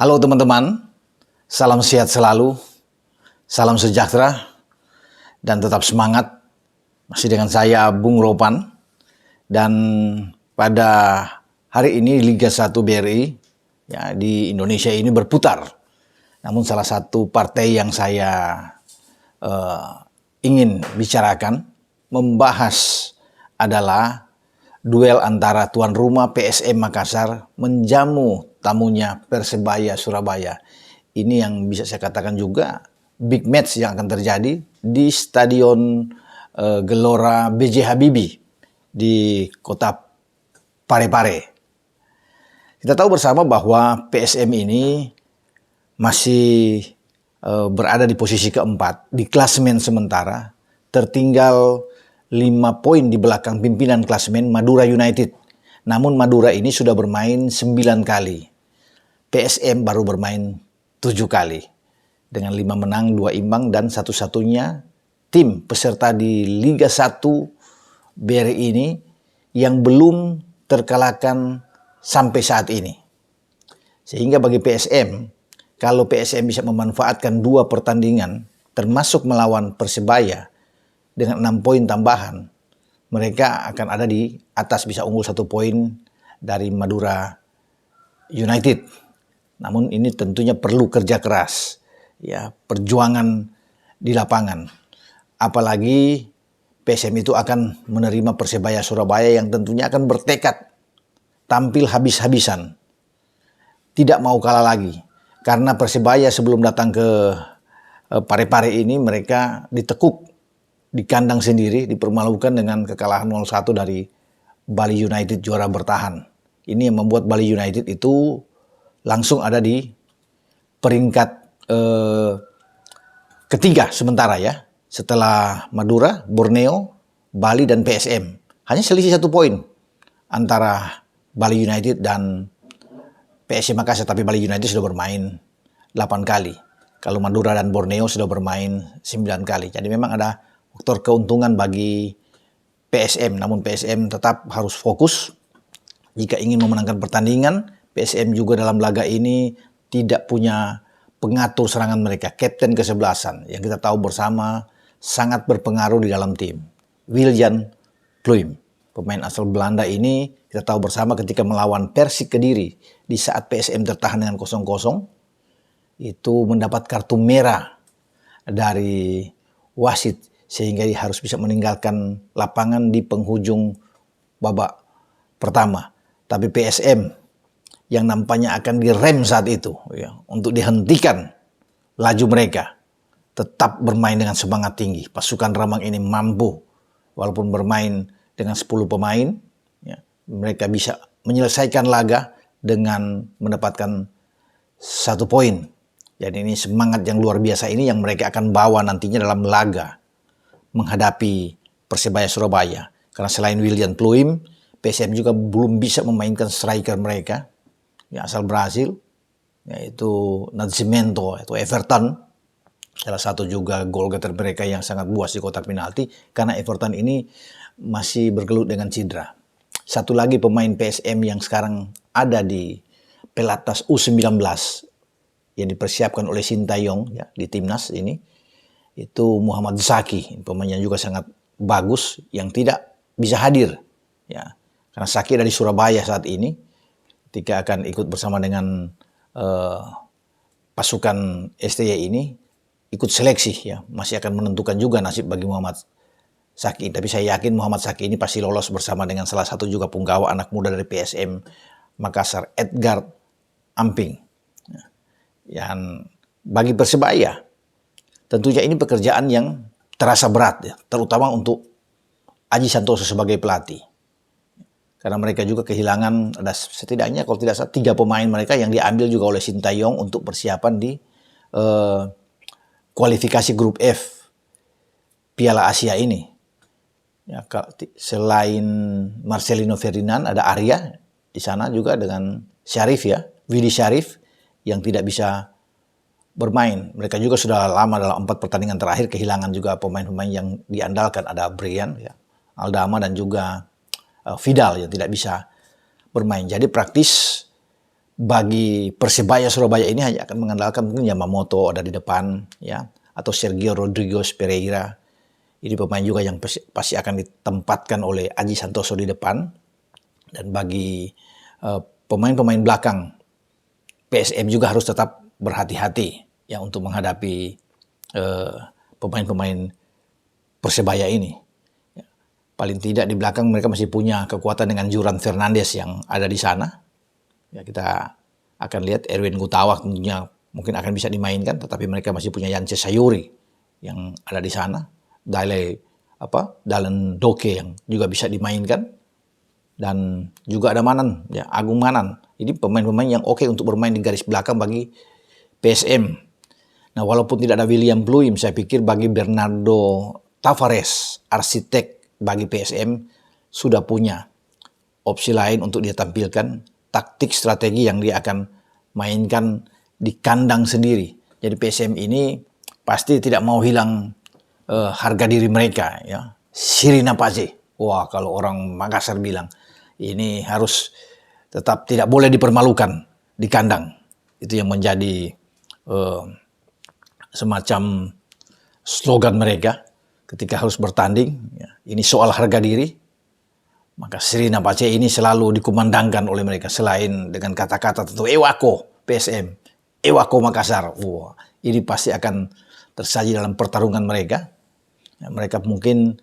Halo teman-teman, salam sehat selalu, salam sejahtera, dan tetap semangat. Masih dengan saya, Bung Ropan. Dan pada hari ini Liga 1 BRI ya, di Indonesia ini berputar. Namun salah satu partai yang saya ingin bicarakan, membahas adalah duel antara tuan rumah PSM Makassar menjamu tamunya Persebaya Surabaya. Ini yang bisa saya katakan juga big match yang akan terjadi di Stadion Gelora B.J. Habibie di kota Parepare. Kita tahu bersama bahwa PSM ini masih berada di posisi keempat di klasemen sementara, tertinggal 5 poin di belakang pimpinan klasemen Madura United. Namun Madura ini sudah bermain 9 kali. PSM baru bermain 7 kali. Dengan 5 menang, 2 imbang, dan satu-satunya tim peserta di Liga 1 BRI ini yang belum terkalahkan sampai saat ini. Sehingga bagi PSM, kalau PSM bisa memanfaatkan 2 pertandingan, termasuk melawan Persebaya, dengan 6 poin tambahan, mereka akan ada di atas, bisa unggul 1 poin dari Madura United. Namun ini tentunya perlu kerja keras, ya, perjuangan di lapangan. Apalagi PSM itu akan menerima Persebaya Surabaya yang tentunya akan bertekad tampil habis-habisan, tidak mau kalah lagi. Karena Persebaya sebelum datang ke Parepare ini mereka ditekuk di kandang sendiri, dipermalukan dengan kekalahan 0-1 dari Bali United, juara bertahan. Ini yang membuat Bali United itu langsung ada di peringkat ketiga sementara ya. Setelah Madura, Borneo, Bali, dan PSM. Hanya selisih 1 poin antara Bali United dan PSM Makassar. Tapi Bali United sudah bermain 8 kali. Kalau Madura dan Borneo sudah bermain 9 kali. Jadi memang ada faktor keuntungan bagi PSM. Namun PSM tetap harus fokus jika ingin memenangkan pertandingan. PSM juga dalam laga ini tidak punya pengatur serangan mereka. Kapten kesebelasan yang kita tahu bersama sangat berpengaruh di dalam tim, Wiljan Pluim. Pemain asal Belanda ini kita tahu bersama ketika melawan Persik Kediri di saat PSM tertahan dengan 0-0 itu mendapat kartu merah dari wasit sehingga dia harus bisa meninggalkan lapangan di penghujung babak pertama. Tapi PSM yang nampaknya akan direm saat itu ya, untuk dihentikan laju mereka, tetap bermain dengan semangat tinggi. Pasukan Ramang ini mampu walaupun bermain dengan 10 pemain ya, mereka bisa menyelesaikan laga dengan mendapatkan 1 poin. Jadi ini semangat yang luar biasa ini yang mereka akan bawa nantinya dalam laga menghadapi Persebaya Surabaya. Karena selain Wiljan Pluim, PSM juga belum bisa memainkan striker mereka yang asal Brasil, yaitu Nascimento atau Everton. Salah satu juga gol getter mereka yang sangat buas di kotak penalti, karena Everton ini masih bergelut dengan cedera. Satu lagi pemain PSM yang sekarang ada di Pelatnas U19 yang dipersiapkan oleh Sintayong ya, di timnas ini, itu Muhammad Zaki, pemainnya juga sangat bagus yang tidak bisa hadir ya, karena Zaki ada di Surabaya saat ini ketika akan ikut bersama dengan pasukan STY ini ikut seleksi ya, masih akan menentukan juga nasib bagi Muhammad Zaki. Tapi saya yakin Muhammad Zaki ini pasti lolos bersama dengan salah satu juga punggawa anak muda dari PSM Makassar, Edgar Amping. Yang bagi Persebaya tentunya ini pekerjaan yang terasa berat ya, terutama untuk Aji Santoso sebagai pelatih. Karena mereka juga kehilangan, ada setidaknya kalau tidak salah 3 pemain mereka yang diambil juga oleh Sintayong untuk persiapan di kualifikasi grup F Piala Asia ini. Ya, selain Marcelino Ferdinand ada Arya di sana juga dengan Syarif ya, Willy Syarif yang tidak bisa bermain. Mereka juga sudah lama dalam 4 pertandingan terakhir kehilangan juga pemain-pemain yang diandalkan. Ada Brian, ya, Aldama, dan juga Vidal yang tidak bisa bermain. Jadi praktis bagi Persebaya Surabaya ini hanya akan mengandalkan mungkin Yamamoto ada di depan ya, atau Sergio Rodriguez Pereira. Ini pemain juga yang pasti akan ditempatkan oleh Aji Santoso di depan. Dan bagi pemain-pemain belakang PSM juga harus tetap berhati-hati ya untuk menghadapi pemain-pemain Persebaya ini. Ya, paling tidak di belakang mereka masih punya kekuatan dengan Juran Fernandes yang ada di sana. Ya, kita akan lihat Erwin Gutawa tentunya mungkin akan bisa dimainkan, tetapi mereka masih punya Yance Sayuri yang ada di sana. Dalen Doke yang juga bisa dimainkan. Dan juga ada Manan, ya, Agung Manan. Ini pemain-pemain yang oke untuk bermain di garis belakang bagi PSM. Nah, walaupun tidak ada William Pluim, saya pikir bagi Bernardo Tavares, arsitek bagi PSM, sudah punya opsi lain untuk dia tampilkan, taktik strategi yang dia akan mainkan di kandang sendiri. Jadi PSM ini pasti tidak mau hilang harga diri mereka, ya. Sirina Pace. Wah, kalau orang Makassar bilang, ini harus tetap tidak boleh dipermalukan di kandang. Itu yang menjadi semacam slogan mereka ketika harus bertanding. Ya. Ini soal harga diri. Maka Sirina Pace ini selalu dikumandangkan oleh mereka. Selain dengan kata-kata tentu Ewako PSM, Ewako Makassar. Wah, ini pasti akan tersaji dalam pertarungan mereka. Ya, mereka mungkin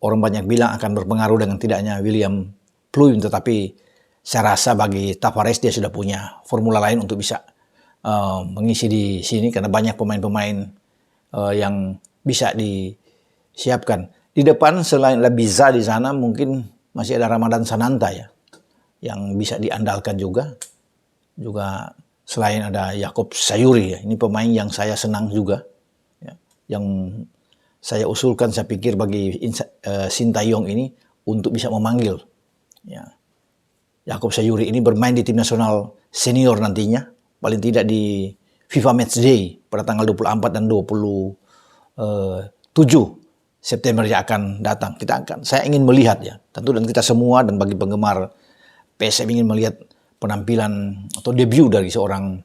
orang banyak bilang akan berpengaruh dengan tidaknya William Pluim, tetapi saya rasa bagi Tavares dia sudah punya formula lain untuk bisa mengisi di sini karena banyak pemain-pemain yang bisa disiapkan. Di depan selain Labiza di sana mungkin masih ada Ramadan Sananta ya yang bisa diandalkan juga. Juga selain ada Yakob Sayuri ya, ini pemain yang saya senang juga ya, yang saya usulkan, saya pikir bagi Sintayong ini untuk bisa memanggil ya, Yakob Sayuri ini bermain di tim nasional senior nantinya, paling tidak di FIFA Match Day pada tanggal 24 dan 27 September yang akan datang. Saya ingin melihat ya, tentu dan kita semua dan bagi penggemar PSM ingin melihat penampilan atau debut dari seorang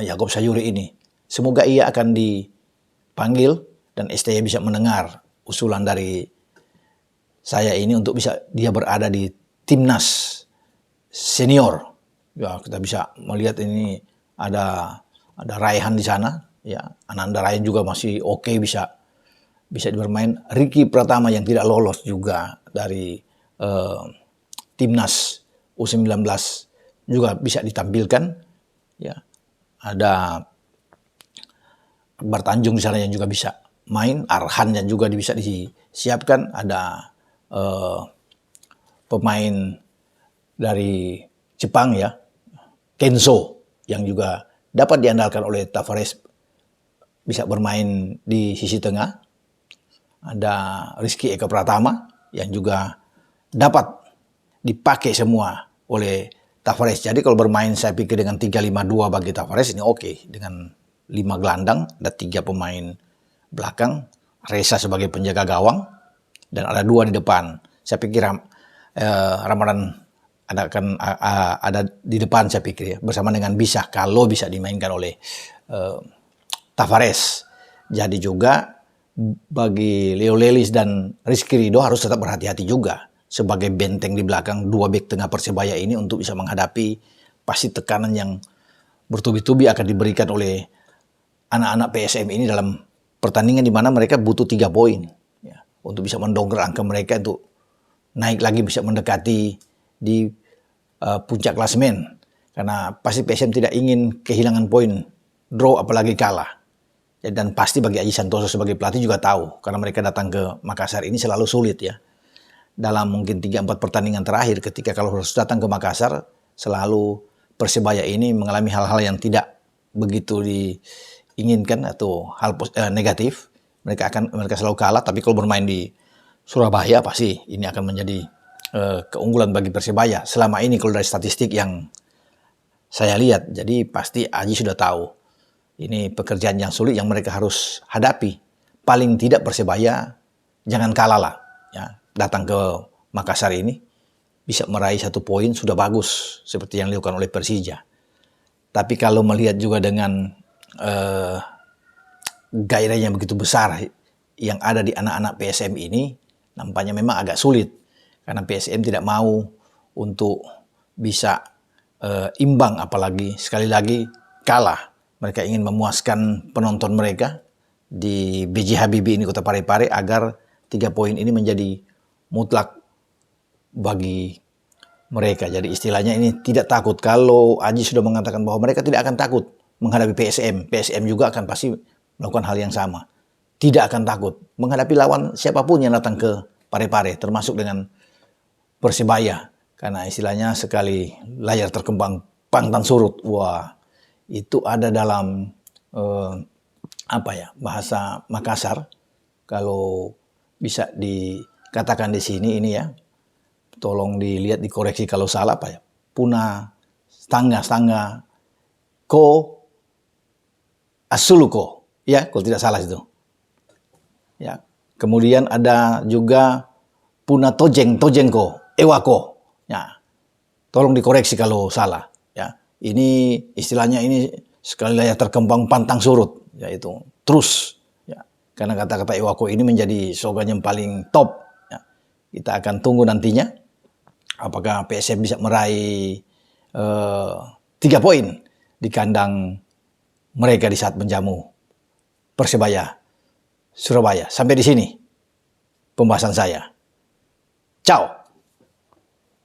Yakob Sayuri ini. Semoga ia akan dipanggil dan STY bisa mendengar usulan dari saya ini untuk bisa dia berada di timnas senior. Ya, kita bisa melihat ini ada Raihan di sana, ya. Ananda Raihan juga masih oke, bisa bermain. Ricky Pratama yang tidak lolos juga dari timnas U19 juga bisa ditampilkan. Ya. Ada Akbar Tanjung di sana yang juga bisa main, Arhan yang juga bisa disiapkan, ada pemain dari Jepang ya, Kenzo yang juga dapat diandalkan oleh Tavares bisa bermain di sisi tengah. Ada Rizky Eka Pratama yang juga dapat dipakai semua oleh Tavares. Jadi kalau bermain saya pikir dengan 3-5-2 bagi Tavares ini oke. Dengan 5 gelandang, ada 3 pemain belakang, Reza sebagai penjaga gawang, dan ada 2 di depan. Saya pikir Ramadan ada di depan saya pikir ya, bersama dengan Bisa kalau bisa dimainkan oleh Tavares. Jadi juga bagi Leo Lelis dan Rizky Ridho harus tetap berhati-hati juga sebagai benteng di belakang 2 bek tengah Persebaya ini untuk bisa menghadapi pasti tekanan yang bertubi-tubi akan diberikan oleh anak-anak PSM ini dalam pertandingan di mana mereka butuh 3 poin ya, untuk bisa mendongkrak angka mereka untuk naik lagi, bisa mendekati di puncak klasemen. Karena pasti PSM tidak ingin kehilangan poin, draw apalagi kalah. Dan pasti bagi Aji Santoso sebagai pelatih juga tahu, karena mereka datang ke Makassar ini selalu sulit ya. Dalam mungkin 3-4 pertandingan terakhir ketika kalau harus datang ke Makassar, selalu Persebaya ini mengalami hal-hal yang tidak begitu diinginkan atau hal negatif. Mereka selalu kalah, tapi kalau bermain di Surabaya pasti ini akan menjadi keunggulan bagi Persebaya. Selama ini kalau dari statistik yang saya lihat, jadi pasti Aji sudah tahu. Ini pekerjaan yang sulit yang mereka harus hadapi. Paling tidak Persebaya jangan kalah lah ya, datang ke Makassar ini. bisa meraih 1 poin sudah bagus seperti yang dilakukan oleh Persija. Tapi kalau melihat juga dengan gairah yang begitu besar yang ada di anak-anak PSM ini, nampaknya memang agak sulit karena PSM tidak mau untuk bisa imbang, apalagi sekali lagi kalah. Mereka ingin memuaskan penonton mereka di BJ Habibie ini, Kota Parepare, agar 3 poin ini menjadi mutlak bagi mereka. Jadi istilahnya ini tidak takut. Kalau Aji sudah mengatakan bahwa mereka tidak akan takut menghadapi PSM, PSM juga akan pasti melakukan hal yang sama. Tidak akan takut menghadapi lawan siapapun yang datang ke Parepare, termasuk dengan Persebaya. Karena istilahnya sekali layar terkembang pantang surut. Wah, itu ada dalam bahasa Makassar. Kalau bisa dikatakan di sini ini ya, tolong dilihat, dikoreksi kalau salah apa ya. Puna stanga ko asuluko, ya kalau tidak salah itu. Ya, kemudian ada juga puna tojengko ewako. Ya, tolong dikoreksi kalau salah. Ya, ini istilahnya ini sekali layar terkembang pantang surut, yaitu terus. Ya, karena kata-kata ewako ini menjadi slogan yang paling top. Ya, kita akan tunggu nantinya apakah PSM bisa meraih 3 poin di kandang mereka di saat menjamu Persebaya Surabaya. Sampai di sini pembahasan saya. Ciao.